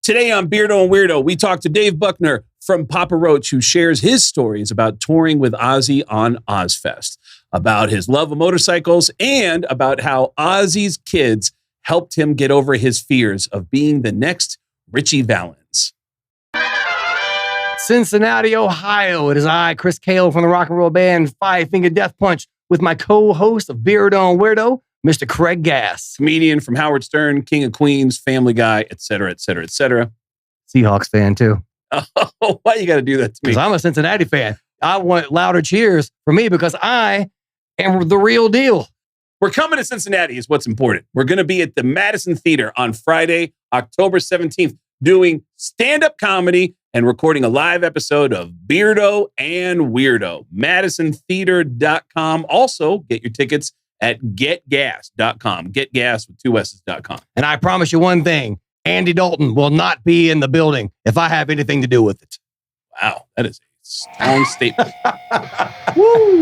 Today on Beardo and Weirdo, we talk to Dave Buckner from Papa Roach, who shares his stories about touring with Ozzy on Ozzfest, about his love of motorcycles, and about how Ozzy's kids helped him get over his fears of being the next Richie Valens. Cincinnati, Ohio. It is I, Chris Cale from the rock and roll band Five Finger Death Punch, with my co-host of Beardo and Weirdo, Mr. Craig Gass. Comedian from Howard Stern, King of Queens, Family Guy, etc., etc., etc. Seahawks fan, too. Oh, why you got to do that to me? Because I'm a Cincinnati fan. I want louder cheers for me because I am the real deal. We're coming to Cincinnati is what's important. We're going to be at the Madison Theater on Friday, October 17th, doing stand-up comedy and recording a live episode of Beardo and Weirdo. MadisonTheater.com. Also, get your tickets at getgas.com. Getgas with 2 S's.com. And I promise you one thing, Andy Dalton will not be in the building if I have anything to do with it. Wow, that is a strong statement. Woo!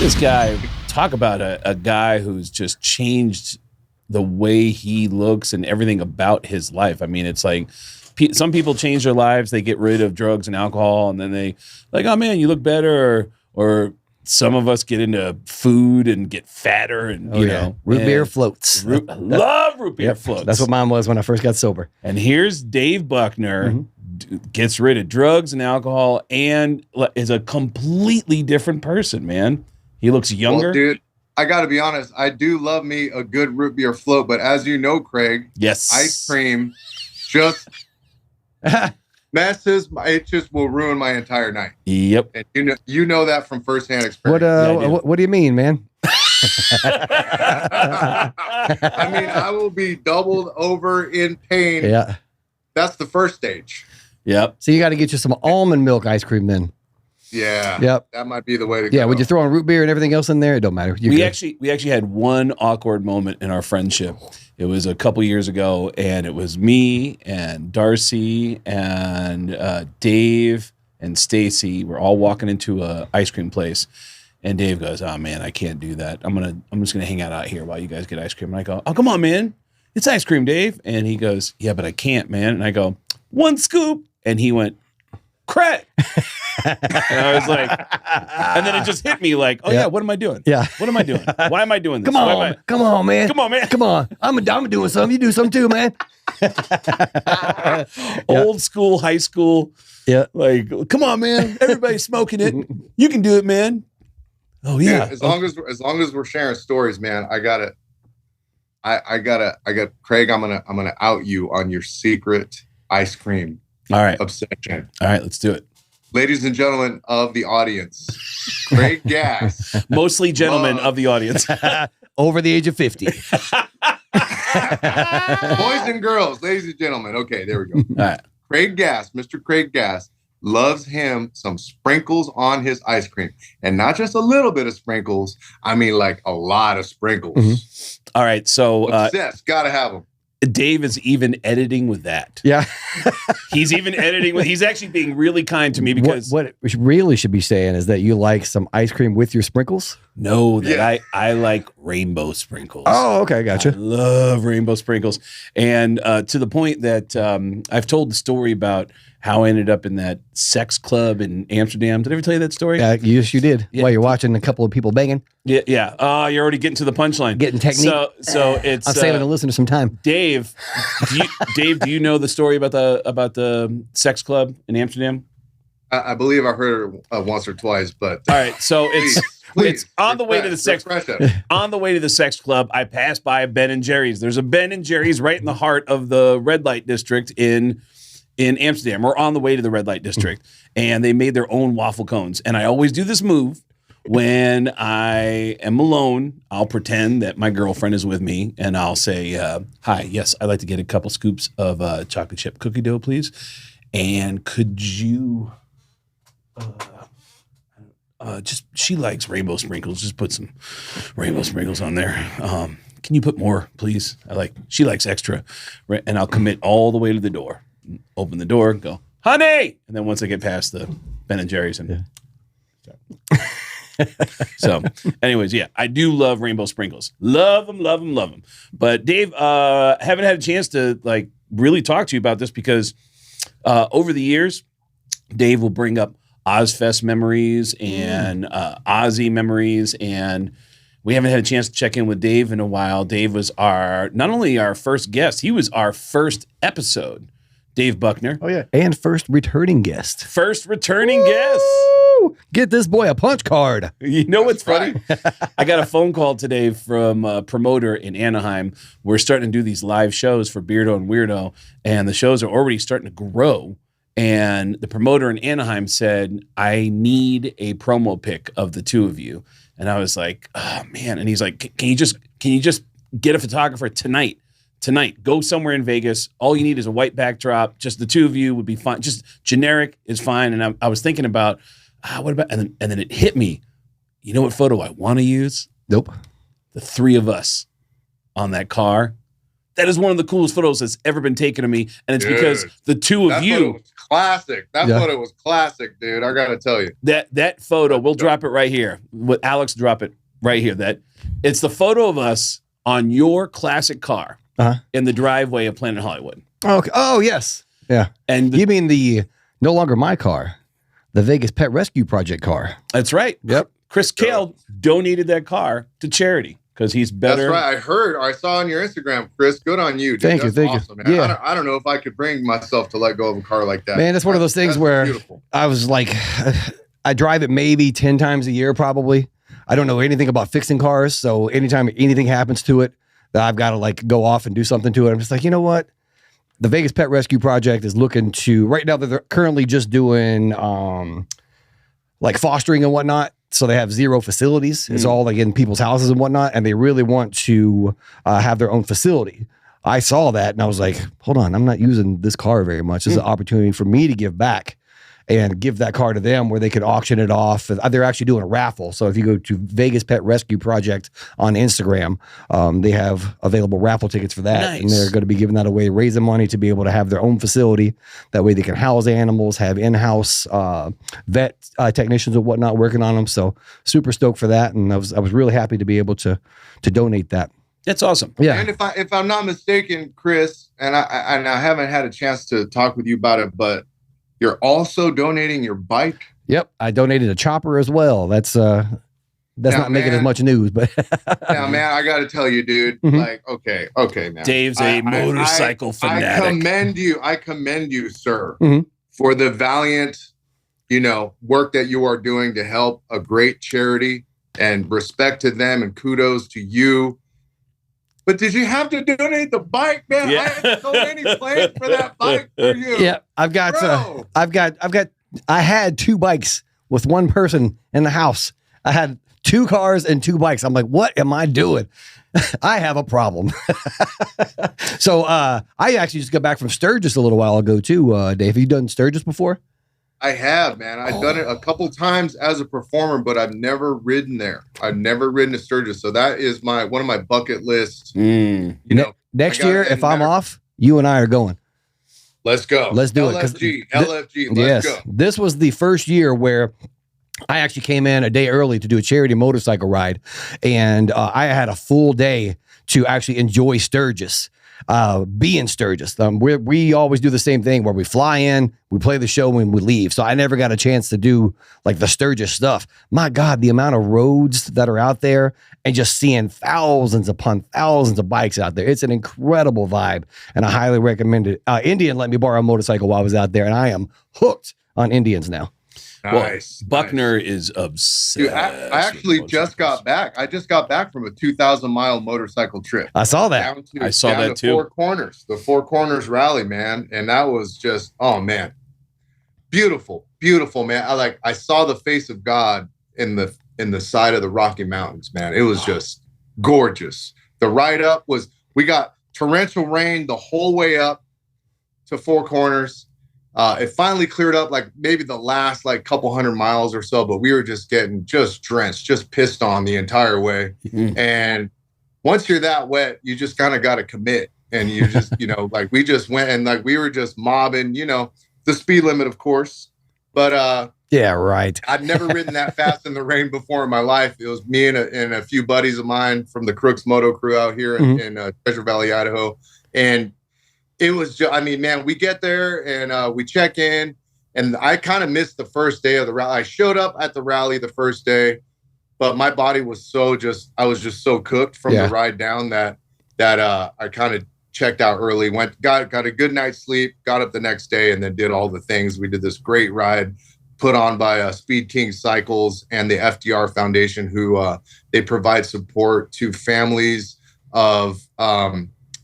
This guy, talk about a guy who's just changed the way he looks and everything about his life. I mean, it's like some people change their lives. They get rid of drugs and alcohol, and then they like, oh man, you look better. Or some of us get into food and get fatter, and you know, root beer floats. Love root beer floats. That's what mine was when I first got sober. And here's Dave Buckner, gets rid of drugs and alcohol, and is a completely different person. Man, he looks younger. Well, dude, I got to be honest. I do love me a good root beer float, but as you know, Craig, yes, ice cream just messes. It just will ruin my entire night. Yep, and you know that from firsthand experience. What do you mean, man? I mean, I will be doubled over in pain. Yeah, that's the first stage. Yep. So you got to get you some almond milk ice cream then. Yeah. Yep. That might be the way to go. Yeah. Would you throw in root beer and everything else in there? It don't matter. We actually had one awkward moment in our friendship. It was a couple years ago, and it was me and Darcy and Dave and Stacy. We're all walking into a ice cream place, and Dave goes, "Oh man, I can't do that. I'm just gonna hang out here while you guys get ice cream." And I go, "Oh come on, man, it's ice cream, Dave." And he goes, "Yeah, but I can't, man." And I go, "One scoop," and he went, "Craig." And I was like, and then it just hit me like, oh yeah, what am I doing? Yeah. What am I doing? Why am I doing this? Come on, man. Come on, man. I'm doing something. You do something too, man. Old school, high school. Yeah. Like, come on, man. Everybody's smoking it. You can do it, man. Oh yeah. Dude, as long as we're sharing stories, man, I got Craig, I'm gonna out you on your secret ice cream. All right. Obsession. All right, let's do it. Ladies and gentlemen of the audience, Craig Gass. Mostly gentlemen of the audience. Over the age of 50. Boys and girls, ladies and gentlemen. Okay, there we go. All right. Craig Gass, Mr. Craig Gass, loves him some sprinkles on his ice cream. And not just a little bit of sprinkles. I mean, like a lot of sprinkles. Mm-hmm. All right, so... obsessed. Gotta have them. Dave is even editing with that. Yeah. He's even editing with, he's actually being really kind to me because what we really should be saying is that you like some ice cream with your sprinkles? No, that I like rainbow sprinkles. Oh, okay. Gotcha. I love rainbow sprinkles. And to the point that I've told the story about how I ended up in that sex club in Amsterdam. Did I ever tell you that story? Yes, you did. Yeah. While you're watching a couple of people banging. Yeah. Yeah. You're already getting to the punchline. Getting technique. So it's I'm saving the listener some time. Dave, do you know the story about the sex club in Amsterdam? I believe I heard it once or twice, but all right. So please, it's on the way to the sex on the way to the sex club. I passed by a Ben and Jerry's. There's a Ben and Jerry's right in the heart of the red light district in Amsterdam. We're on the way to the red light district, and they made their own waffle cones. And I always do this move when I am alone. I'll pretend that my girlfriend is with me, and I'll say, "Hi, yes, I'd like to get a couple scoops of chocolate chip cookie dough, please. And could you?" She likes rainbow sprinkles. Just put some rainbow sprinkles on there. Can you put more, please? She likes extra. And I'll commit all the way to the door. Open the door, go, honey. And then once I get past the Ben and Jerry's, and So, anyways, yeah, I do love rainbow sprinkles. Love them, love them, love them. But Dave, haven't had a chance to like really talk to you about this because over the years, Dave will bring up Ozzfest memories and Ozzy memories, and we haven't had a chance to check in with Dave in a while. Dave was not only our first guest, he was our first episode. Dave Buckner. Oh, yeah. And first returning guest. First returning guest. Get this boy a punch card. You know what's funny? I got a phone call today from a promoter in Anaheim. We're starting to do these live shows for Beardo and Weirdo, and the shows are already starting to grow. And the promoter in Anaheim said, I need a promo pic of the two of you. And I was like, oh, man. And he's like, can you just get a photographer tonight? Tonight, go somewhere in Vegas. All you need is a white backdrop. Just the two of you would be fine. Just generic is fine. And I was thinking about, what about, and then it hit me. You know what photo I want to use? Nope. The three of us on that car. That is one of the coolest photos that's ever been taken of me. And it's because the two of you. Was classic. That photo was classic, dude. I got to tell you. That photo, we'll drop it right here. With Alex, drop it right here. That it's the photo of us on your classic car. In the driveway of Planet Hollywood. Okay. Oh, yes. Yeah. And you mean the no longer my car, the Vegas Pet Rescue Project car. That's right. Yep. Chris Kale donated that car to charity because he's better. That's right. I saw on your Instagram, Chris. Good on you. Dude. Thank you. Awesome, man. Yeah. I don't know if I could bring myself to let go of a car like that. Man, that's one of those things where beautiful. I was like, I drive it maybe 10 times a year, probably. I don't know anything about fixing cars. So anytime anything happens to it, that I've got to like go off and do something to it. I'm just like, you know what? The Vegas Pet Rescue Project is looking to, right now they're currently just doing like fostering and whatnot. So they have 0 facilities. It's all like in people's houses and whatnot. And they really want to have their own facility. I saw that and I was like, hold on, I'm not using this car very much. This is an opportunity for me to give back and give that car to them where they could auction it off. They're actually doing a raffle. So if you go to Vegas Pet Rescue Project on Instagram, they have available raffle tickets for that. Nice. And they're going to be giving that away, raising money to be able to have their own facility. That way they can house animals, have in-house vet technicians and whatnot working on them. So super stoked for that. And I was really happy to be able to donate that. That's awesome. Yeah. And if I'm not mistaken, Chris, and I haven't had a chance to talk with you about it, but you're also donating your bike. Yep, I donated a chopper as well. That's not making as much news, but now, man, I got to tell you, dude. Like, okay, man. Dave's a motorcycle fanatic. I commend you, sir, for the valiant, work that you are doing to help a great charity. And respect to them, and kudos to you. But did you have to donate the bike, man? Yeah. I had so many plans for that bike for you. yeah, I had 2 bikes with one person in the house. I had 2 cars and 2 bikes. I'm like, what am I doing? I have a problem. So I actually just got back from Sturgis a little while ago too. Dave, have you done Sturgis before? I have, man. I've done it a couple times as a performer, but I've never ridden there. I've never ridden to Sturgis. So that is one of my bucket lists. Next year, if I'm off, you and I are going. Let's go. Let's do LFG, it. LFG. Let's go. This was the first year where I actually came in a day early to do a charity motorcycle ride. And I had a full day to actually enjoy Sturgis. Be in Sturgis. We always do the same thing where we fly in, we play the show, and we leave. So I never got a chance to do like the Sturgis stuff. My God, the amount of roads that are out there and just seeing thousands upon thousands of bikes out there. It's an incredible vibe, and I highly recommend it. Indian let me borrow a motorcycle while I was out there, and I am hooked on Indians now. Nice. Well, Buckner is obsessed. Dude, I actually just got back. I just got back from a 2,000-mile motorcycle trip. I saw that. I saw that too. The Four Corners rally, man, and that was just, oh man, beautiful, man. I saw the face of God in the side of the Rocky Mountains, man. It was just gorgeous. The ride up we got torrential rain the whole way up to Four Corners. It finally cleared up like maybe the last like couple hundred miles or so, but we were just getting drenched, just pissed on the entire way. And once you're that wet, you just kind of got to commit. And you just, we just went and like we were just mobbing, the speed limit, of course. But Yeah, right. I'd never ridden that fast in the rain before in my life. It was me and a few buddies of mine from the Crooks Moto crew out here in Treasure Valley, Idaho. And it was just, I mean, man, we get there and we check in, and I kind of missed the first day of the rally. I showed up at the rally the first day, but my body was I was just so cooked from the ride down that I kind of checked out early, got a good night's sleep, got up the next day, and then did all the things. We did this great ride put on by Speed King Cycles and the FDR Foundation, who they provide support to families of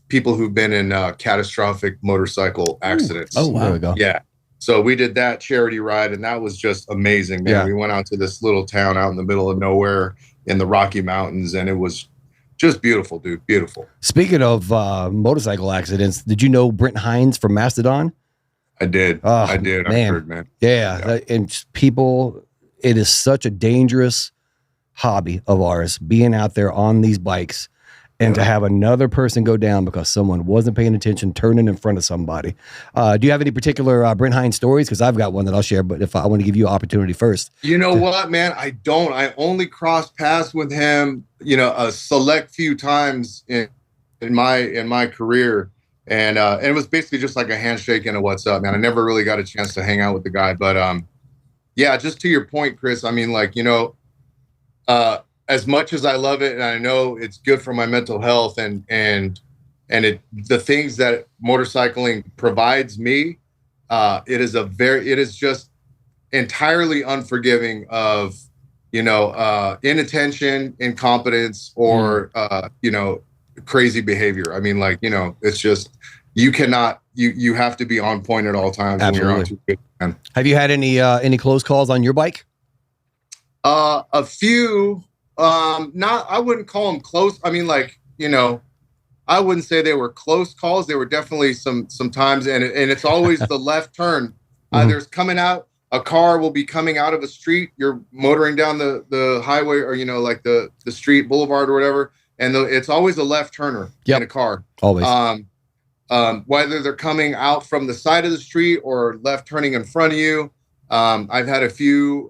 people who've been in catastrophic motorcycle accidents. Oh, wow. There we go. Yeah. So we did that charity ride, and that was just amazing, man. Yeah. We went out to this little town out in the middle of nowhere in the Rocky Mountains, and it was just beautiful, dude. Beautiful. Speaking of motorcycle accidents, did you know Brent Hinds from Mastodon? I did. Oh, I did. Man. I heard, man. Yeah. And people, it is such a dangerous hobby of ours, being out there on these bikes and to have another person go down because someone wasn't paying attention, turning in front of somebody. Do you have any particular Brent Hinds stories? Because I've got one that I'll share, but if I want to give you opportunity first. You know what, man? I don't. I only crossed paths with him, a select few times in my career. And it was basically just like a handshake and a what's up, man. I never really got a chance to hang out with the guy. But yeah, just to your point, Chris, I mean, like, as much as I love it, and I know it's good for my mental health and the things that motorcycling provides me, it is just entirely unforgiving of, inattention, incompetence, or, crazy behavior. I mean, like, it's just, you have to be on point at all times. Absolutely. When you're on man. Have you had any close calls on your bike? A few. I wouldn't call them close. I mean, like, I wouldn't say they were close calls. They were definitely some times, and it's always the left turn. Either it's coming out, a car will be coming out of a street. You're motoring down the highway, or like the street, boulevard, or whatever, and it's always a left turner in a car. Always. Whether they're coming out from the side of the street or left turning in front of you. I've had a few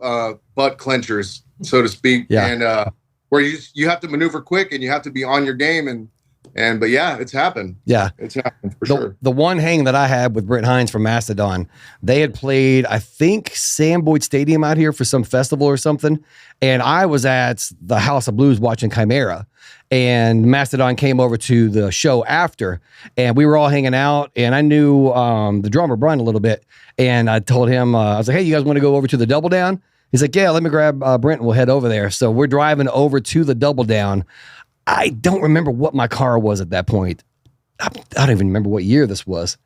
butt clenchers, so to speak, and where you have to maneuver quick and you have to be on your game, but yeah, it's happened. Yeah, it's happened for sure. The one hang that I had with Brent Hinds from Mastodon, they had played, I think, Sam Boyd Stadium out here for some festival or something, and I was at the House of Blues watching Chimera, and Mastodon came over to the show after, and we were all hanging out, and I knew the drummer Brian a little bit, and I told him, I was like, hey, you guys want to go over to the Double Down? He's like, yeah, let me grab Brent and we'll head over there. So we're driving over to the Double Down. I don't remember what my car was at that point. I don't even remember what year this was.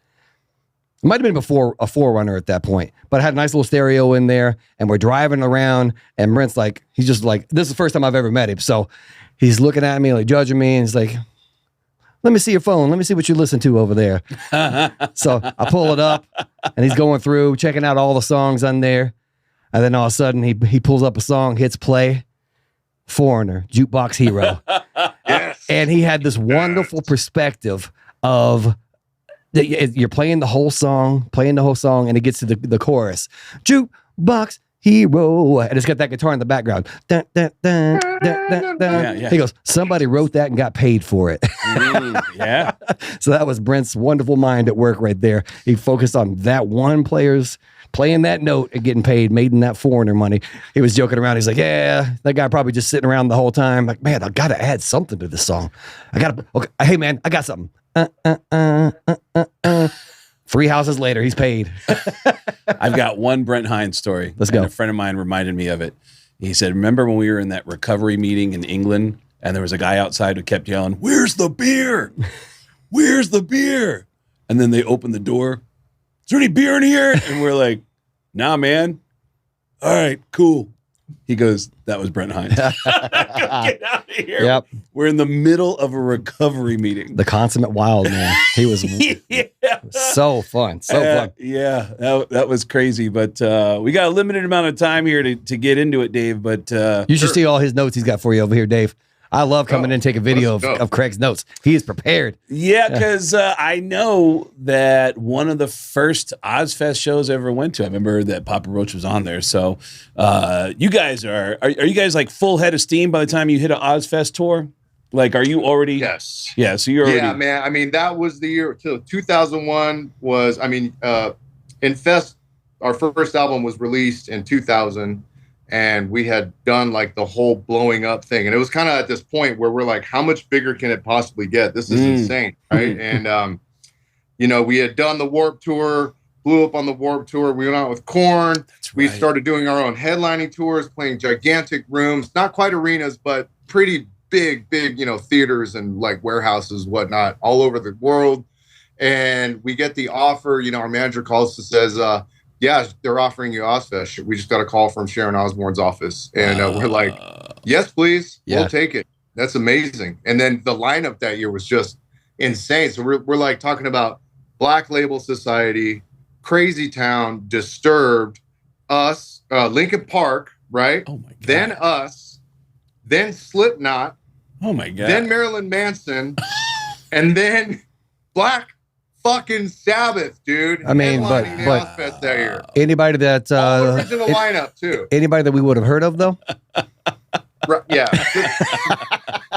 It might have been before a 4Runner at that point, but I had a nice little stereo in there, and we're driving around, and Brent's like, he's just like, this is the first time I've ever met him. So he's looking at me, like judging me, and he's like, let me see your phone. Let me see what you listen to over there. So I pull it up, and he's going through, checking out all the songs on there. And then all of a sudden, he pulls up a song, hits play, Foreigner, Jukebox Hero. Yes. And he had this wonderful perspective of you're playing the whole song, and it gets to the chorus. Jukebox Hero. And it's got that guitar in the background. Dun, dun, dun, dun, dun, dun. Yeah. He goes, somebody wrote that and got paid for it. Yeah. So that was Brent's wonderful mind at work right there. He focused on that one player's playing that note and getting paid, making that Foreigner money. He was joking around. He's like, yeah, that guy probably just sitting around the whole time. Like, man, I got to add something to this song. Okay, hey, man, I got something. 3 houses later, he's paid. I've got one Brent Hinds story. Let's go. A friend of mine reminded me of it. He said, remember when we were in that recovery meeting in England and there was a guy outside who kept yelling, where's the beer? Where's the beer? And then they opened the door. Is there any beer in here? And we're like, nah, man. All right, cool. He goes, that was Brent Hinds. Get out of here. Yep. We're in the middle of a recovery meeting. The consummate wild man. He was so fun. So fun. Yeah, that was crazy. But we got a limited amount of time here to get into it, Dave. But you should see all his notes he's got for you over here, Dave. I love coming in and taking video of Craig's notes. He is prepared. Yeah, because I know that one of the first Ozzfest shows I ever went to, I remember that Papa Roach was on there. So you guys are you guys like full head of steam by the time you hit an Ozzfest tour? Like, are you already? Yes. Yeah, so you're already. Yeah, man. I mean, that was the year. 2001 was, I mean, Infest, our first album was released in 2000. And we had done like the whole blowing up thing. And it was kind of at this point where we're like, how much bigger can it possibly get? This is insane. Right. And, you know, we had done the Warped Tour, blew up on the Warped Tour. We went out with Korn. That's right. We started doing our own headlining tours, playing gigantic rooms, not quite arenas, but pretty big, you know, theaters and like warehouses, whatnot, all over the world. And we get the offer, you know, our manager calls us and says, yeah, they're offering you Ozzfest. We just got a call from Sharon Osbourne's office. And we're like, yes, please. Yeah. We'll take it. That's amazing. And then the lineup that year was just insane. So we're like talking about Black Label Society, Crazy Town, Disturbed, us, Linkin Park, right? Oh my God. Then us, then Slipknot. Oh my God. Then Marilyn Manson. And then Black fucking Sabbath, dude. I mean, but Ozzfest that year. Anybody that all original lineup too. Anybody that we would have heard of though? Right, yeah,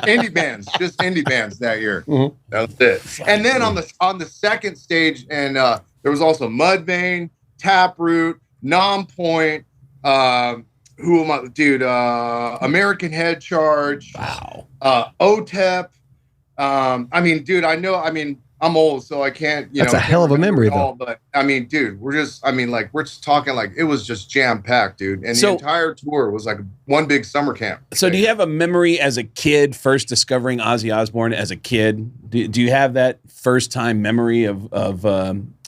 indie bands, just indie bands that year. Mm-hmm. That was it. And then on the second stage, and there was also Mudvayne, Taproot, Nonpoint. Who am I, dude? American Head Charge. Wow. OTEP. I mean, dude, I know. I mean, I'm old, so I can't, you That's know. That's a hell of a memory, though. But I mean, dude, we're just talking like it was just jam packed, dude. And the entire tour was like one big summer camp. So, do you have a memory as a kid first discovering Ozzy Osbourne as a kid? Do you have that first time memory of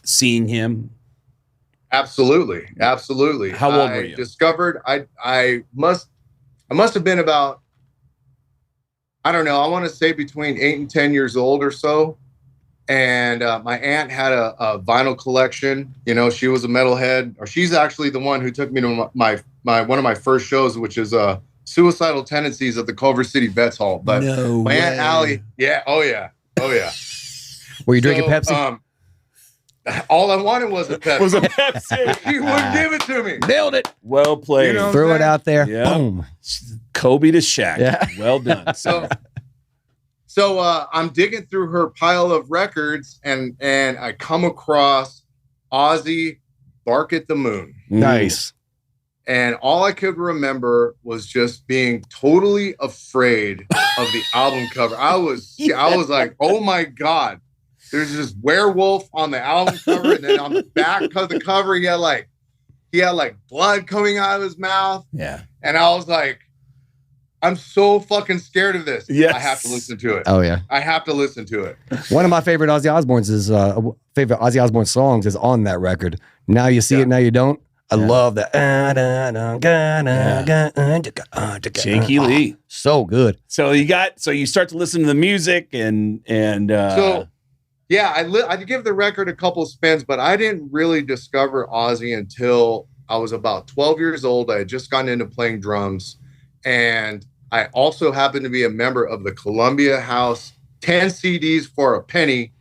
seeing him? Absolutely. How old were you? Discovered. I must have been about, I don't know. I want to say between 8 and 10 years old or so. And my aunt had a vinyl collection. You know, she was a metalhead, or she's actually the one who took me to my one of my first shows, which is Suicidal Tendencies at the Culver City Vets Hall. But my Aunt Allie, oh yeah. Were you drinking Pepsi? All I wanted was a Pepsi. She wouldn't give it to me. Nailed it. Well played. You know Throw it out there. Yeah. Boom. Kobe to Shaq. Yeah. Well done. So I'm digging through her pile of records, and I come across Ozzy, Bark at the Moon. Nice. And all I could remember was just being totally afraid of the album cover. I was like, oh my God, there's this werewolf on the album cover, and then on the back of the cover, he had like blood coming out of his mouth. Yeah. And I was like, I'm so fucking scared of this. Yes. I have to listen to it. Oh yeah. I have to listen to it. One of my favorite Ozzy Osbourne's is favorite Ozzy Osbourne songs is on that record. Now You See It, Now You Don't. I love that. Shaky Lee. So good. So you start to listen to the music and so yeah, I give the record a couple of spins, but I didn't really discover Ozzy until I was about 12 years old. I had just gotten into playing drums, and I also happened to be a member of the Columbia House 10 CDs for a penny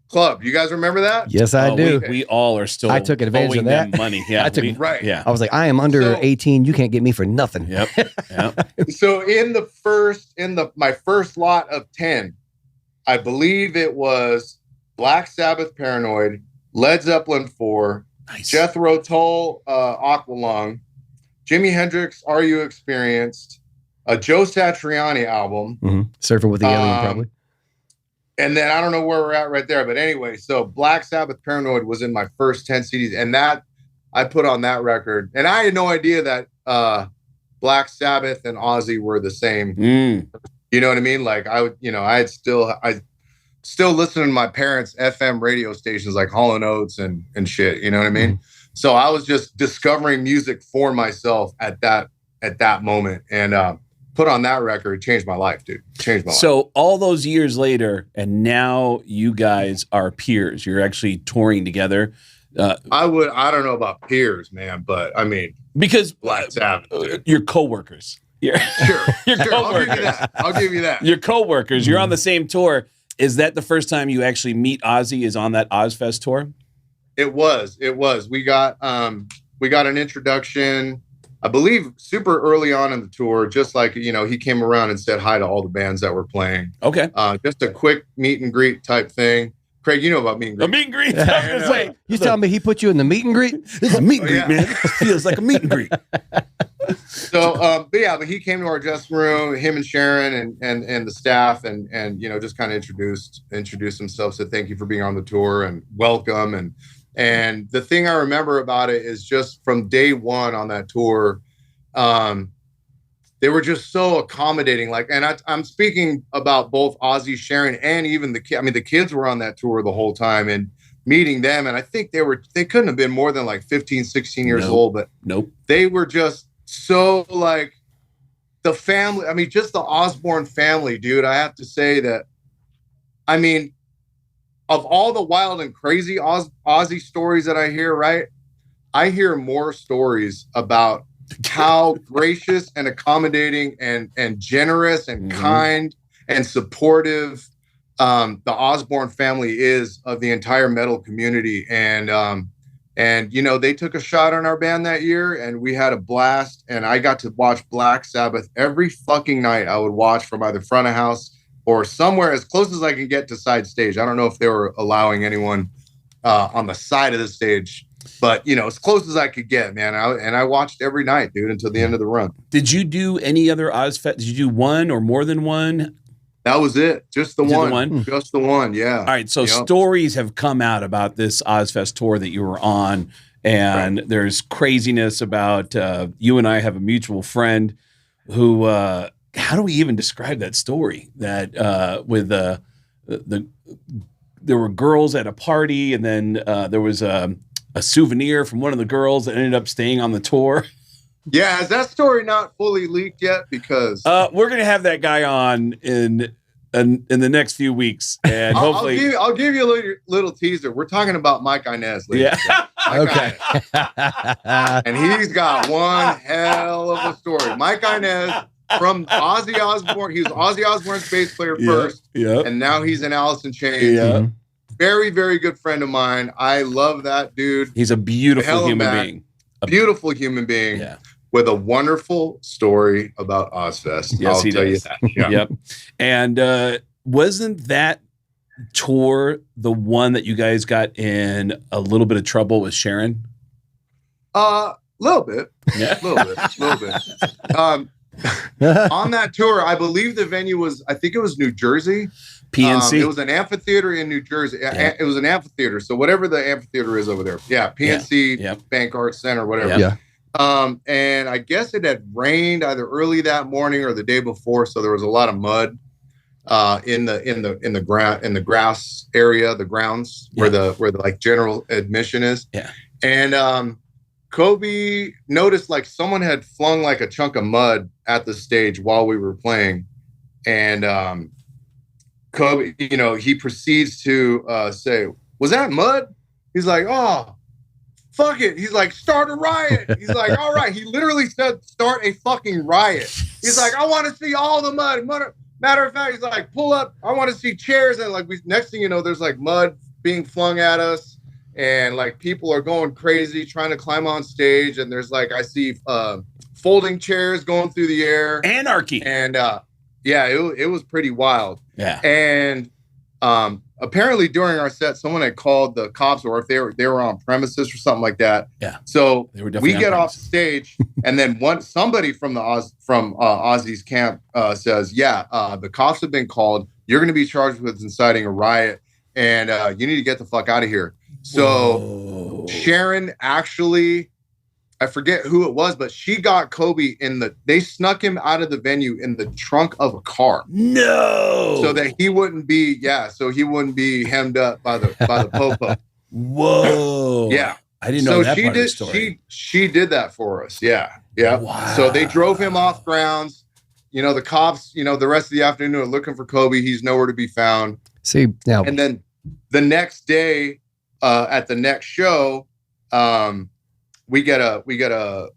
club. You guys remember that? Yes, I do. We all are still. I took advantage of that. Money. Yeah, right. Yeah. I was like, I am under 18. You can't get me for nothing. Yep. So my first lot of 10, I believe it was Black Sabbath, Paranoid, Led Zeppelin 4, nice. Jethro Tull, Aqualung, Jimi Hendrix, Are You Experienced, a Joe Satriani album. Mm-hmm. Surfing with the Alien, probably. And then I don't know where we're at right there. But anyway, so Black Sabbath, Paranoid was in my first 10 CDs. And that I put on that record. And I had no idea that Black Sabbath and Ozzy were the same. You know what I mean? Like I still listening to my parents' FM radio stations like Hall & Oates and shit. You know what I mean? So I was just discovering music for myself at that moment, and put on that record, changed my life, dude. Changed my life. So all those years later, and now you guys are peers. You're actually touring together. I don't know about peers, man, but I mean, because Black Sabbath, you're coworkers. Your Sure. your Sure. I'll give you coworkers. that. I'll give you that. Your coworkers. You're on the same tour. Is that the first time you actually meet Ozzy? Is on that Ozzfest tour? It was. We got an introduction, I believe, super early on in the tour. Just like, you know, he came around and said hi to all the bands that were playing. Okay. Just a quick meet and greet type thing. Craig, you know about meet and greet. A meet and greet. Wait, you telling me he put you in the meet and greet? This is a meet and greet, yeah. man. It feels like a meet and greet. So, but he came to our dressing room, him and Sharon and the staff, and you know, just kind of introduced himself, said thank you for being on the tour and welcome. And the thing I remember about it is just from day one on that tour, they were just so accommodating. Like, and I'm speaking about both Ozzy, Sharon, and even the kids. I mean, the kids were on that tour the whole time, and meeting them, and I think they couldn't have been more than like 15, 16 years old, but they were just so like the family. I mean, just the Osbourne family, dude. I have to say that, I mean, of all the wild and crazy Ozzy stories that I hear, right? I hear more stories about how gracious and accommodating and generous and kind and supportive the Osbourne family is of the entire metal community. And you know, they took a shot on our band that year, and we had a blast. And I got to watch Black Sabbath every fucking night. I would watch from either front of house or somewhere as close as I can get to side stage. I don't know if they were allowing anyone on the side of the stage, but you know, as close as I could get, man. I watched every night, dude, until the end of the run. Did you do any other Ozzfest? Did you do one or more than one? That was it. Just the one. Just the one. Yeah. All right. So stories have come out about this Ozzfest tour that you were on, and there's craziness about you and I have a mutual friend who. How do we even describe that story? That with there were girls at a party, and then there was a souvenir from one of the girls that ended up staying on the tour. Yeah, is that story not fully leaked yet? Because we're gonna have that guy on in the next few weeks, and hopefully I'll give you a little teaser. We're talking about Mike Inez. Yeah. Okay. And he's got one hell of a story. Mike Inez from Ozzy Osbourne. He was Ozzy Osbourne's bass player first, and now he's in Alice in Chains. Yeah. Very, very good friend of mine. I love that dude. He's a beautiful human being. Beautiful human being. Yeah. With a wonderful story about Ozzfest. Yes, I'll tell you that. Yeah. Yep. And wasn't that tour the one that you guys got in a little bit of trouble with Sharon? Little bit. Yeah. Little bit. On that tour, I believe the venue was, I think it was New Jersey. PNC. It was an amphitheater in New Jersey. Yeah. It was an amphitheater. So whatever the amphitheater is over there. Yeah. PNC, Bank Arts Center, whatever. Yeah. And I guess it had rained either early that morning or the day before, so there was a lot of mud in the grass area, the grounds where the like general admission is. Yeah. And Kobe noticed like someone had flung like a chunk of mud at the stage while we were playing, and Kobe, you know, he proceeds to say, "Was that mud?" He's like, "Oh, fuck it." He's like, "Start a riot." He's like, "All right." He literally said, "Start a fucking riot." He's like, "I want to see all the mud." Matter of fact, he's like, "Pull up. I want to see chairs." And like, next thing you know, there's like mud being flung at us, and like people are going crazy trying to climb on stage. And there's like, I see folding chairs going through the air. Anarchy. And yeah, it was pretty wild. Yeah. And apparently during our set, someone had called the cops, or if they were on premises or something like that. Yeah. So They were definitely we on get off premises. stage, and then somebody from Ozzy's camp says, "Yeah, the cops have been called. You're going to be charged with inciting a riot, and you need to get the fuck out of here." So Whoa. Sharon actually, I forget who it was, but she got Kobe they snuck him out of the venue in the trunk of a car. No. So that he wouldn't be hemmed up by the popo. Whoa. Yeah. I didn't know that she part did, of the story. She did that for us. Yeah. Yeah. Wow. So they drove him off grounds. You know, the cops, you know, the rest of the afternoon are looking for Kobe. He's nowhere to be found. See, now, And then the next day, at the next show, we get a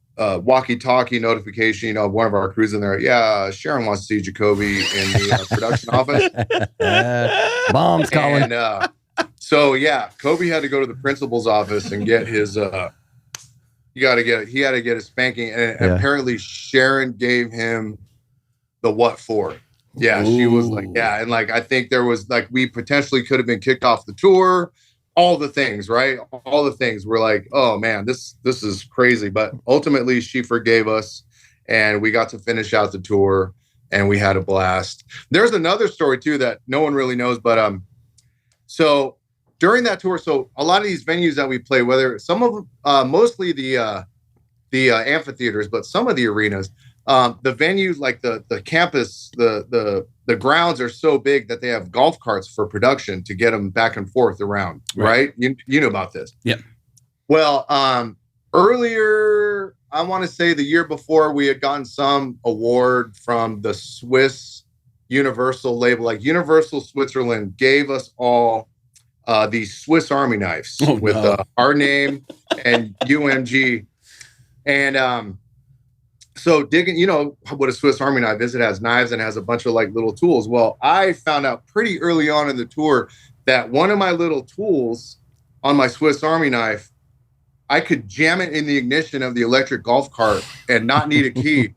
walkie-talkie notification, you know, one of our crews in there. Yeah, Sharon wants to see Jacoby in the production office. Mom's calling. And so yeah, Kobe had to go to the principal's office and get his. He had to get his spanking, and apparently Sharon gave him the what for. Yeah, she was like, yeah, and like I think there was like we potentially could have been kicked off the tour. All the things, right? All the things. We're like, oh man, this is crazy. But ultimately, she forgave us, and we got to finish out the tour, and we had a blast. There's another story too that no one really knows, but so during that tour, so a lot of these venues that we play, whether some of mostly the amphitheaters, but some of the arenas, the venues like the campus, the grounds are so big that they have golf carts for production to get them back and forth around, right? You know about this. Yeah. Well, earlier, I want to say the year before, we had gotten some award from the Swiss Universal label, like Universal Switzerland gave us all these Swiss Army knives with our name and UMG. And so digging, you know what a Swiss Army knife is. It has knives and has a bunch of like little tools. Well, I found out pretty early on in the tour that one of my little tools on my Swiss Army knife, I could jam it in the ignition of the electric golf cart and not need a key.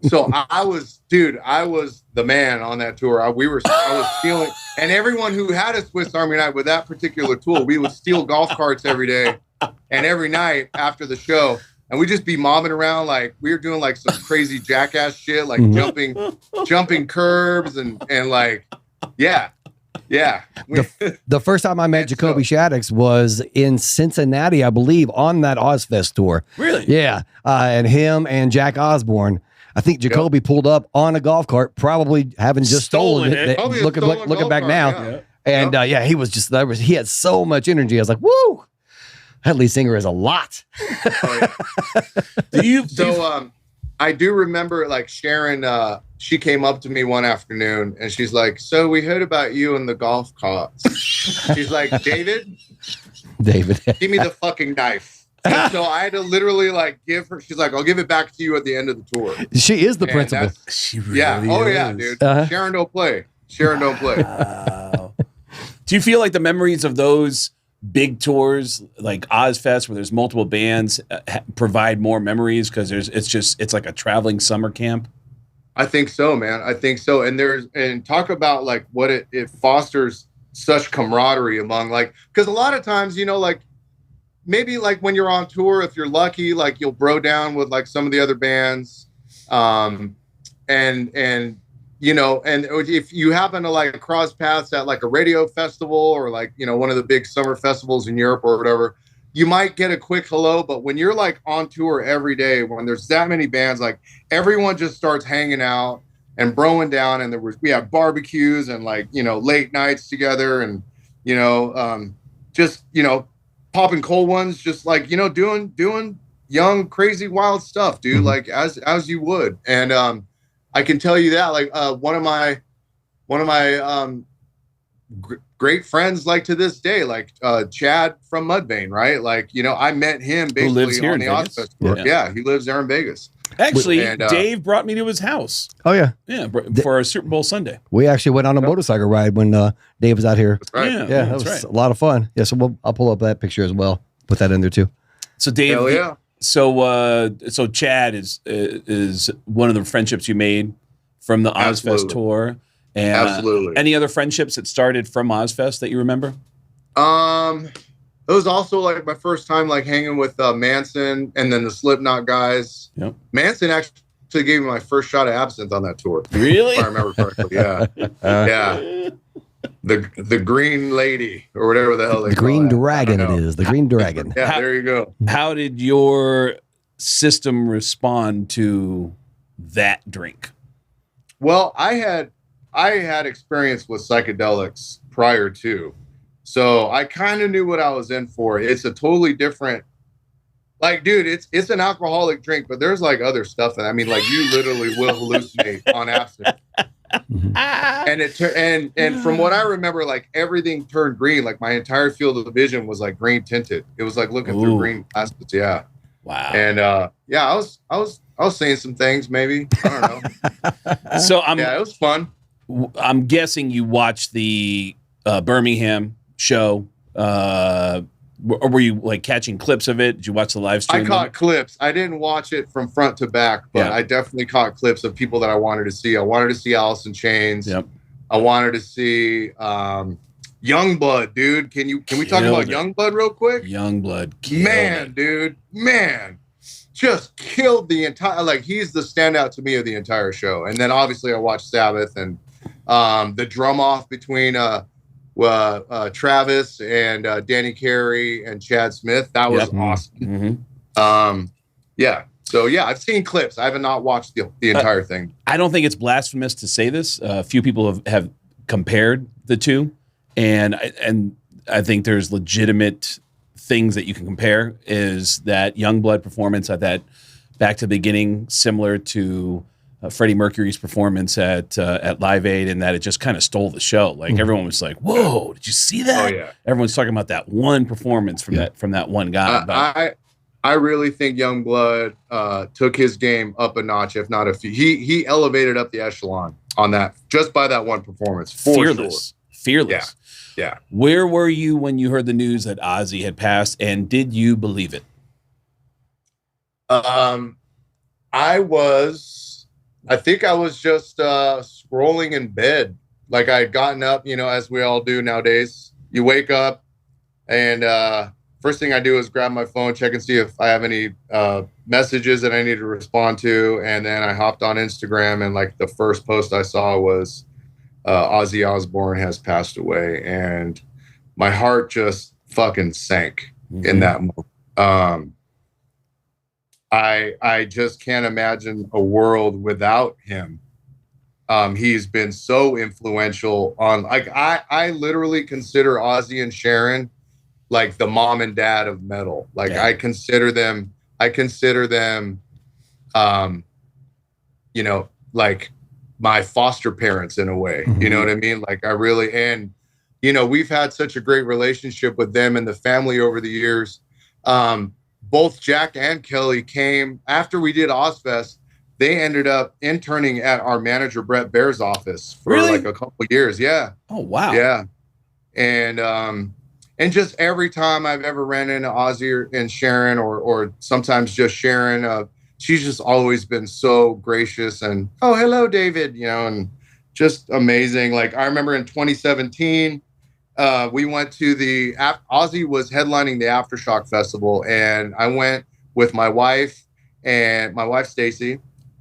So I was the man on that tour. I was stealing, and everyone who had a Swiss Army knife with that particular tool, we would steal golf carts every day and every night after the show. And we'd just be mobbing around like we were doing like some crazy jackass shit, like jumping curbs and like, yeah. The first time I met Jacoby Shaddix was in Cincinnati, I believe, on that Ozzfest tour. Really? Yeah. And him and Jack Osbourne. I think Jacoby pulled up on a golf cart, probably having just stolen it. Looking back now. Yeah. And he was just, he had so much energy. I was like, woo! That lead singer is a lot. I do remember like Sharon, she came up to me one afternoon and she's like, so we heard about you and the golf carts. She's like, David, give me the fucking knife. And so I had to literally like give her, she's like, I'll give it back to you at the end of the tour. She is the principal. She really is. Yeah, dude. Uh-huh. Sharon don't play. Do you feel like the memories of those big tours like Ozzfest where there's multiple bands provide more memories because it's like a traveling summer camp? I think so, man. I think so. And talk about like what it fosters such camaraderie among like, because a lot of times, you know, like maybe like when you're on tour, if you're lucky, like you'll bro down with like some of the other bands. And you know, and if you happen to like cross paths at like a radio festival or like, you know, one of the big summer festivals in Europe or whatever, you might get a quick hello. But when you're like on tour every day, when there's that many bands, like everyone just starts hanging out and broing down. And we have barbecues and like, you know, late nights together and, you know, just, you know, popping cold ones, just like, you know, doing young, crazy, wild stuff, dude, like as you would. And, I can tell you that, like, one of my great friends, like to this day, like Chad from Mudvayne, right? Like, you know, I met him basically on the Ozzfest tour. Yeah, he lives there in Vegas. Actually, Dave brought me to his house. Oh yeah, for a Super Bowl Sunday. We actually went on a motorcycle ride when Dave was out here. That's right. Yeah, that was a lot of fun. Yeah, so I'll pull up that picture as well. Put that in there too. So Dave, hell yeah. So Chad is one of the friendships you made from the Ozzfest tour. And absolutely. Any other friendships that started from Ozzfest that you remember? It was also like my first time like hanging with Manson and then the Slipknot guys. Yep. Manson actually gave me my first shot of absinthe on that tour. Really? If I remember correctly. Yeah. Yeah. The Green Lady or whatever the hell they call Green it. Dragon it is. The Green Dragon. Yeah, there you go. How did your system respond to that drink? Well, I had experience with psychedelics prior to. So I kind of knew what I was in for. It's a totally different, like, dude, it's an alcoholic drink, but there's like other stuff. And I mean, like you literally will hallucinate on absinthe. And from what I remember, like everything turned green. Like my entire field of vision was like green tinted. It was like looking through green glasses. Yeah. Wow. And yeah, I was saying some things maybe. I don't know. So yeah, it was fun. I'm guessing you watched the Birmingham show. Or were you like catching clips of it? Did you watch the live stream? I caught clips. I didn't watch it from front to back, but I definitely caught clips of people that I wanted to see. I wanted to see Alice in Chains. Yep. I wanted to see Youngblood, dude. Can we talk about Youngblood real quick? Youngblood, man, just killed the entire. Like, he's the standout to me of the entire show. And then obviously I watched Sabbath and the drum off between Travis and Danny Carey and Chad Smith. That was awesome. Mm-hmm. Yeah. So yeah, I've seen clips. I have not watched the entire thing. I don't think it's blasphemous to say this. A few people have compared the two, and I think there's legitimate things that you can compare. Is that Youngblood performance at that Back to the Beginning similar to Freddie Mercury's performance at Live Aid, and that it just kind of stole the show. Like everyone was like, "Whoa, did you see that?" Oh yeah. Everyone's talking about that one performance from that one guy. I really think Youngblood took his game up a notch, if not a few. He elevated up the echelon on that just by that one performance. Fearless. Yeah. Where were you when you heard the news that Ozzy had passed, and did you believe it? I think I was just scrolling in bed. Like, I had gotten up, as we all do nowadays. You wake up and first thing I do is grab my phone, check and see if I have any messages that I need to respond to. And then I hopped on Instagram, and like the first post I saw was Ozzy Osbourne has passed away. And my heart just fucking sank in that moment. I just can't imagine a world without him. He's been so influential on, like, I literally consider Ozzy and Sharon like the mom and dad of metal. Like, I consider them, like my foster parents in a way. You know what I mean? Like, I really, and, we've had such a great relationship with them and the family over the years. Both Jack and Kelly came after we did Ozzfest. They ended up interning at our manager Brett Baer's office for like a couple of years. Yeah. Oh wow. Yeah. And just every time I've ever ran into Ozzy and Sharon, or sometimes just Sharon, she's just always been so gracious and, oh, hello, David, and just amazing. Like, I remember in 2017. We went to Ozzy was headlining the Aftershock festival, and I went with my wife and my wife, Stacy.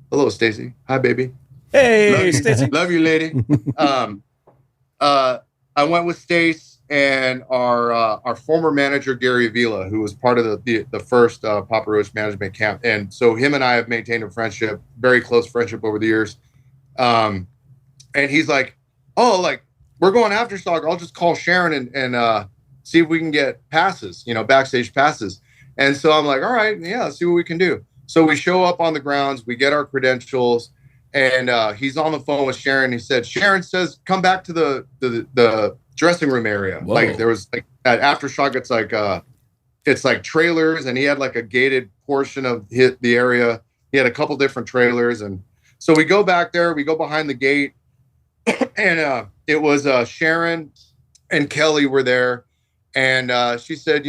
Hello, Stacy. Hi, baby. Hey, Stacy. Love you, lady. I went with Stace and our former manager, Gary Avila, who was part of the first Papa Roach management camp. And so him and I have maintained a friendship, very close friendship over the years. And he's like, oh, like, we're going Aftershock. I'll just call Sharon and see if we can get passes, backstage passes. And so I'm like, all right, yeah, let's see what we can do. So we show up on the grounds, we get our credentials, and he's on the phone with Sharon. He said, Sharon says, come back to the dressing room area. Whoa. Like, there was like at Aftershock, it's like trailers, and he had like a gated portion of the area. He had a couple different trailers. And so we go back there, we go behind the gate, and it was Sharon and Kelly were there, and she said,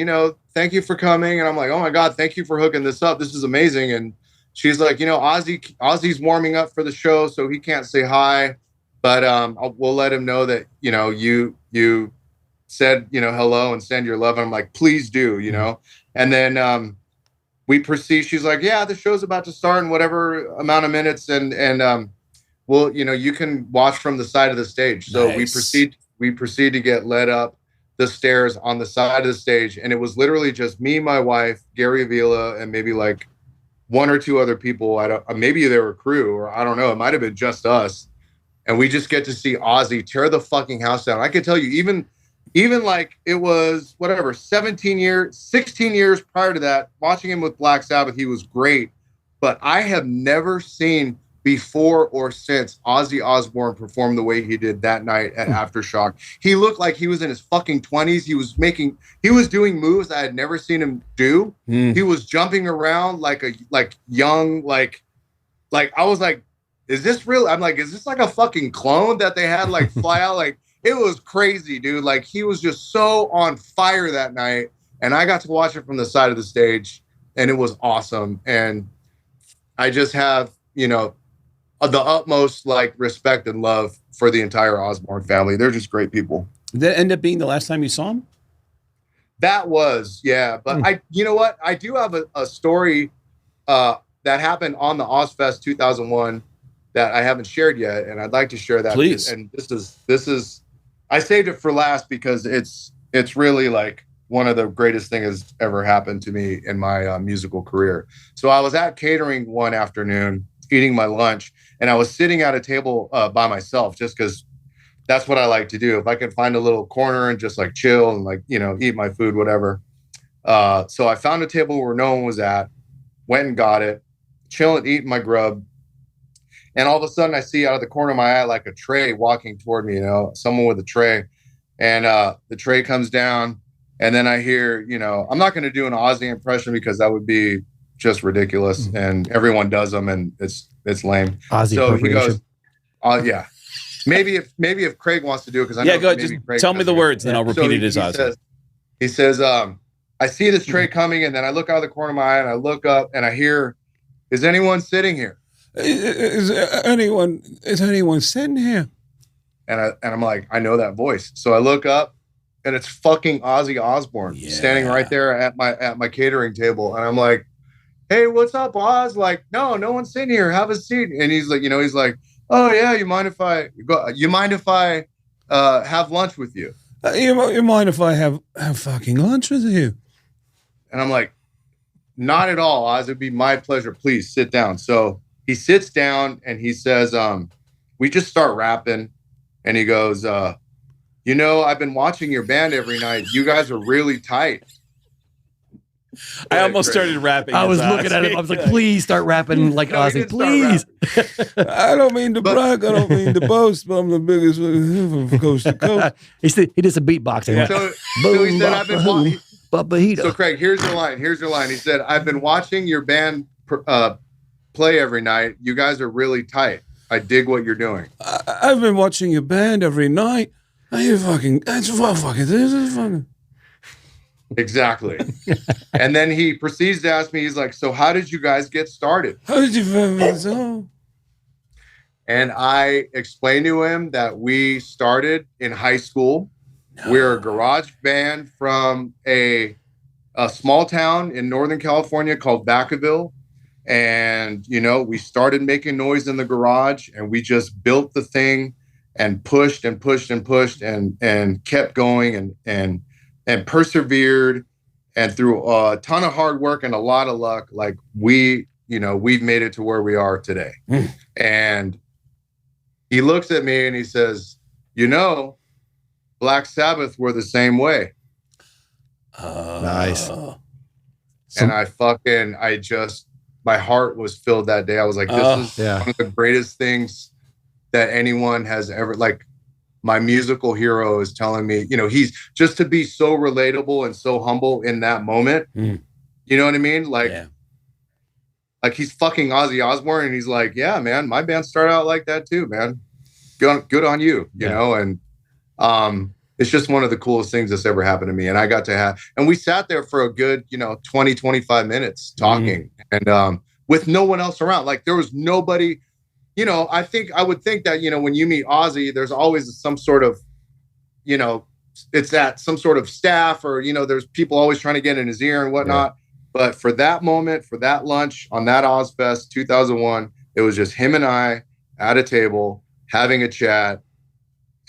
thank you for coming. And I'm like, oh my God, thank you for hooking this up. This is amazing. And she's like, Ozzy's warming up for the show, so he can't say hi, but we'll let him know that you said hello and send your love. And I'm like, please do, And then we proceed. She's like, yeah, the show's about to start in whatever amount of minutes, and well, you can watch from the side of the stage. So nice. we proceed to get led up the stairs on the side of the stage. And it was literally just me, my wife, Gary Avila, and maybe like one or two other people. Maybe they were crew, or I don't know. It might've been just us. And we just get to see Ozzy tear the fucking house down. I can tell you, even like it was whatever, 16 years prior to that, watching him with Black Sabbath, he was great. But I have never seen before or since Ozzy Osbourne performed the way he did that night at Aftershock. He looked like he was in his fucking 20s. He was doing moves I had never seen him do. He was jumping around like young, like I was like, is this real? I'm like, is this like a fucking clone that they had like fly out? Like, it was crazy, dude. Like, he was just so on fire that night. And I got to watch it from the side of the stage, and it was awesome. And I just have, the utmost like respect and love for the entire Osbourne family. They're just great people. Did that end up being the last time you saw him? That was, yeah. But you know what? I do have a story that happened on the Ozzfest 2001 that I haven't shared yet, and I'd like to share that. Please. And this is, I saved it for last because it's really like one of the greatest things that's ever happened to me in my musical career. So I was at catering one afternoon, eating my lunch, and I was sitting at a table by myself just because that's what I like to do. If I can find a little corner and just like chill and like, eat my food, whatever. So I found a table where no one was at, went and got it, chilling, eating my grub. And all of a sudden I see out of the corner of my eye, like a tray walking toward me, someone with a tray, and the tray comes down, and then I hear, I'm not going to do an Ozzy impression because that would be just ridiculous. And everyone does them, and it's lame. Ozzy so he goes, appropriation. yeah. Maybe if Craig wants to do it, because I know Yeah, go ahead. maybe Just Craig tell me the doesn't. words, then I'll repeat So it as Ozzy. He says, I see this tray coming, and then I look out of the corner of my eye, and I look up, and I hear, is anyone sitting here? Is anyone sitting here? And I'm like, I know that voice. So I look up, and it's fucking Ozzy Osbourne standing right there at my catering table. And I'm like, hey, what's up, Oz? Like, no one's sitting here. Have a seat. And he's like, he's like, oh yeah, you mind if I have lunch with you? You mind if I have fucking lunch with you? And I'm like, not at all, Oz. It'd be my pleasure. Please sit down. So he sits down and he says, we just start rapping. And he goes, I've been watching your band every night. You guys are really tight. I almost started rapping. I was looking at him. I was like, please start rapping like Ozzy, please. I don't mean to brag. I don't mean to boast, but I'm the biggest from coast to coast. He did some beatboxing. Yeah. So he said, I've been watching. So Craig, here's your line. He said, I've been watching your band play every night. You guys are really tight. I dig what you're doing. I've been watching your band every night. This is fucking. Exactly. And then he proceeds to ask me, he's like, so how did you guys get started? How did you find this out? And I explained to him that we started in high school. No. We're a garage band from a small town in Northern California called Vacaville. And, we started making noise in the garage, and we just built the thing and pushed and pushed and pushed and kept going and persevered, and through a ton of hard work and a lot of luck, like we've made it to where we are today. And he looks at me and he says, Black Sabbath were the same way. Nice. And my heart was filled that day. I was like, this is one of the greatest things that anyone has ever, like, my musical hero is telling me, he's just to be so relatable and so humble in that moment. You know what I mean? Like, like he's fucking Ozzy Osbourne, and he's like, yeah, man, my band started out like that too, man. Good on you, you know? And it's just one of the coolest things that's ever happened to me. And I got to and we sat there for a good, 20, 25 minutes talking and with no one else around. Like, there was nobody. I would think that, when you meet Ozzy, there's always some sort of, it's that some sort of staff or, there's people always trying to get in his ear and whatnot. But for that moment, for that lunch on that Ozzfest 2001, it was just him and I at a table having a chat.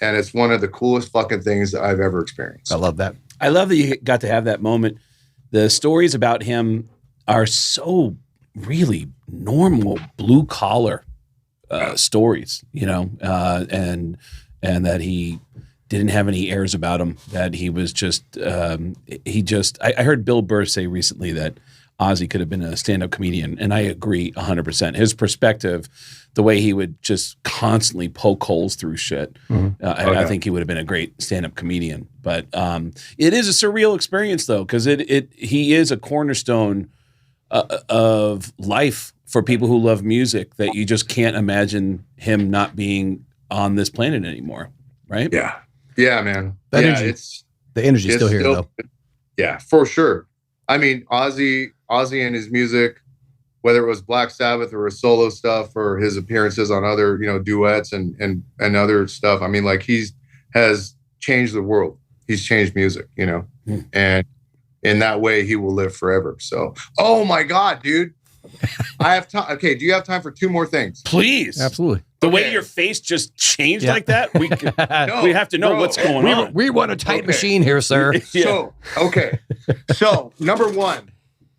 And it's one of the coolest fucking things that I've ever experienced. I love that. I love that you got to have that moment. The stories about him are so really normal blue collar stories, and that he didn't have any airs about him, that he was just, I heard Bill Burr say recently that Ozzy could have been a stand-up comedian, and I agree 100%. His perspective, the way he would just constantly poke holes through shit, I think he would have been a great stand-up comedian. But it is a surreal experience, though, because he is a cornerstone of life for people who love music that you just can't imagine him not being on this planet anymore, right? Yeah, man. The energy is still here, though. Yeah, for sure. I mean, Ozzy and his music, whether it was Black Sabbath or his solo stuff or his appearances on other, duets and other stuff. I mean, like has changed the world. He's changed music, and in that way he will live forever. So, oh my God, dude. I have time. Okay. Do you have time for 2 more things? Please. Absolutely. The way your face just changed like that, we have to know what's going on. We want a tight machine here, sir. So, So, number 1,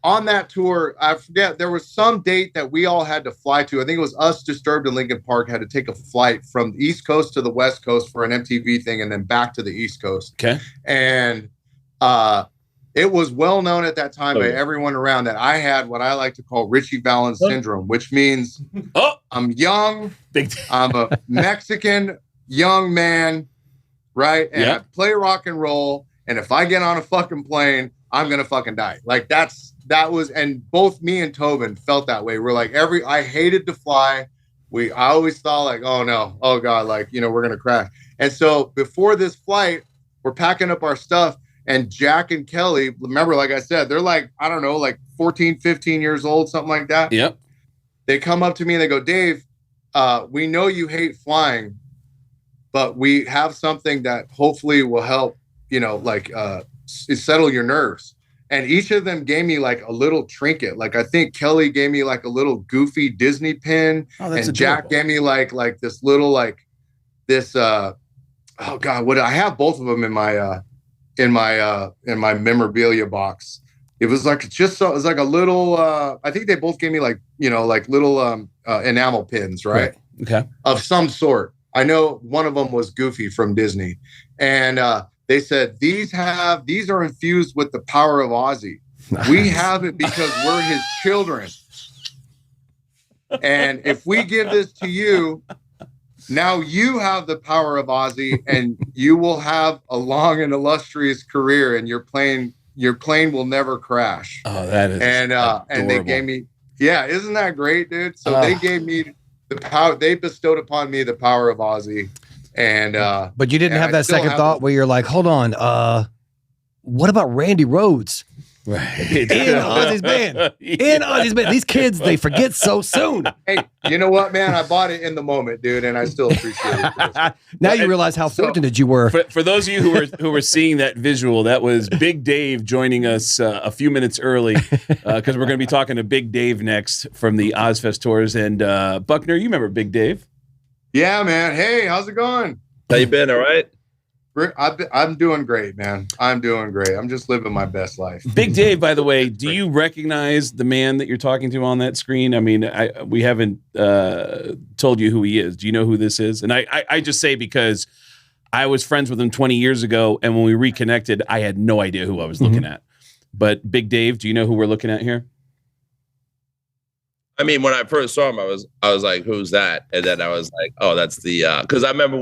on that tour, I forget, there was some date that we all had to fly to. I think it was us, Disturbed, and Linkin Park had to take a flight from the East Coast to the West Coast for an MTV thing and then back to the East Coast. Okay. And it was well known at that time by everyone around that I had what I like to call Richie Valens syndrome, which means I'm young, I'm a Mexican young man, right? And I play rock and roll. And if I get on a fucking plane, I'm going to fucking die. Like and both me and Tobin felt that way. We're like I hated to fly. I always thought like, oh no, oh God, like, we're going to crash. And so before this flight, we're packing up our stuff. And Jack and Kelly, remember, like I said, they're like, I don't know, like 14, 15 years old, something like that. Yep. They come up to me and they go, Dave, we know you hate flying, but we have something that hopefully will help, settle your nerves. And each of them gave me like a little trinket. Like I think Kelly gave me like a little goofy Disney pin. Oh, that's and Jack gave me like this little, oh God, what I have both of them in my memorabilia box. It was like it was like a little I think they both gave me like little enamel pins, right? Okay. Of some sort. I know one of them was Goofy from Disney. And they said these are infused with the power of Ozzy. Nice. We have it because we're his children. And if we give this to you, now you have the power of Ozzy, and you will have a long and illustrious career, and your plane will never crash. Oh, that is and they gave me, isn't that great, dude? So they gave me the power. They bestowed upon me the power of Ozzy, and but you didn't have that second thought where you're like, hold on, what about Randy Rhoads? Right. In Ozzy's band. These kids, they forget so soon. Hey, you know what, man? I bought it in the moment, dude, and I still appreciate it. Now you realize how fortunate you were. For those of you who were seeing that visual, that was Big Dave joining us a few minutes early because we're going to be talking to Big Dave next from the Ozzfest tours. And Buckner, you remember Big Dave? Yeah, man. Hey, how's it going? How you been? All right? I'm doing great, man. I'm doing great. I'm just living my best life. Big Dave, by the way, do you recognize the man that you're talking to on that screen? I mean, we haven't told you who he is. Do you know who this is? And I just say because I was friends with him 20 years ago, and when we reconnected, I had no idea who I was looking at. But Big Dave, do you know who we're looking at here? I mean, when I first saw him, I was like, "Who's that?" And then I was like, "Oh, that's the." Because I remember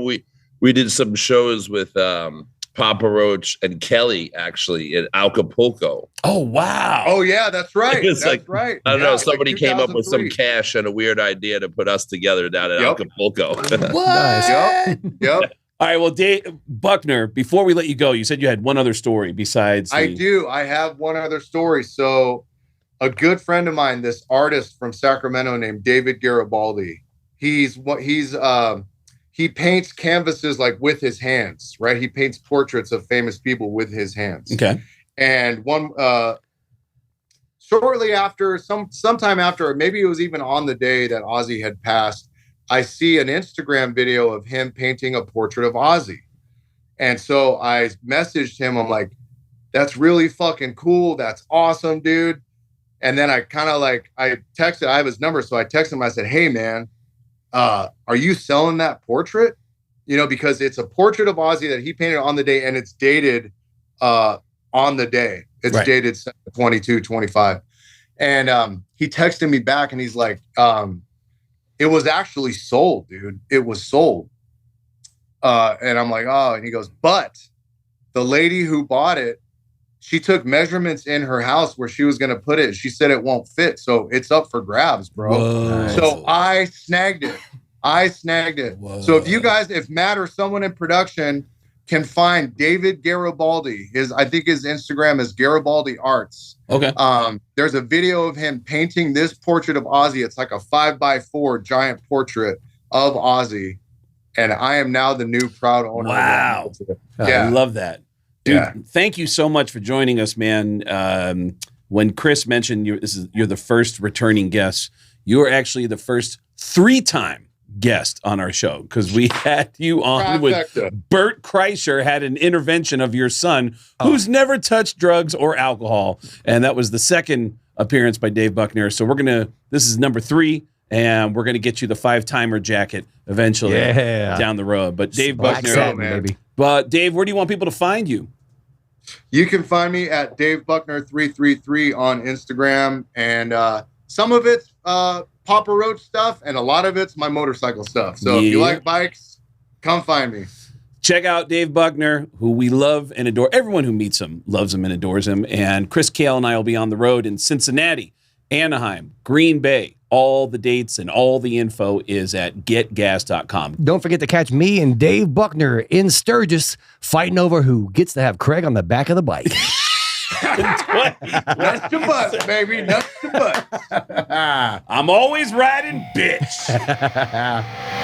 we did some shows with Papa Roach and Kelly actually in Acapulco. Oh, wow. Oh, yeah, that's right. That's right. I don't know. Somebody came up with some cash and a weird idea to put us together down at Acapulco. What? Nice. Yep. All right. Well, Dave Buckner, before we let you go, you said you had one other story besides. I do. I have one other story. So a good friend of mine, this artist from Sacramento named David Garibaldi, he paints canvases like with his hands, right? He paints portraits of famous people with his hands. Okay. And shortly after, sometime after, or maybe it was even on the day that Ozzy had passed, I see an Instagram video of him painting a portrait of Ozzy. And so I messaged him. I'm like, that's really fucking cool. That's awesome, dude. And then I texted, I have his number. So I texted him, I said, hey man, are you selling that portrait? Because it's a portrait of Ozzy that he painted on the day, and it's dated on the day. It's dated 22-25. And he texted me back and he's like, it was actually sold, dude. It was sold. And I'm like, oh, and he goes, but the lady who bought it, she took measurements in her house where she was going to put it. She said it won't fit. So it's up for grabs, bro. Whoa. So I snagged it. Whoa. So if you guys, if Matt or someone in production can find David Garibaldi, I think his Instagram is Garibaldi Arts. Okay. There's a video of him painting this portrait of Ozzy. It's like a 5x4 giant portrait of Ozzy. And I am now the new proud owner. Wow. Of that. Yeah. I love that. Dude, Yeah. thank you so much for joining us, man. When Chris mentioned you're the first returning guest, you're actually the first 3-time guest on our show because we had you on with Bert Kreischer, had an intervention of your son who's never touched drugs or alcohol. And that was the second appearance by Dave Buckner. So this is number 3. And we're going to get you the 5-timer jacket eventually down the road. But Dave Buckner, baby. But Dave, where do you want people to find you? You can find me at Dave Buckner 333 on Instagram. And some of it's Papa Roach stuff, and a lot of it's my motorcycle stuff. So if you like bikes, come find me. Check out Dave Buckner, who we love and adore. Everyone who meets him loves him and adores him. And Chris Kale and I will be on the road in Cincinnati, Anaheim, Green Bay. All the dates and all the info is at getgas.com. Don't forget to catch me and Dave Buckner in Sturgis fighting over who gets to have Craig on the back of the bike. Nuts your butt, baby. Nuts your butt. I'm always riding, bitch.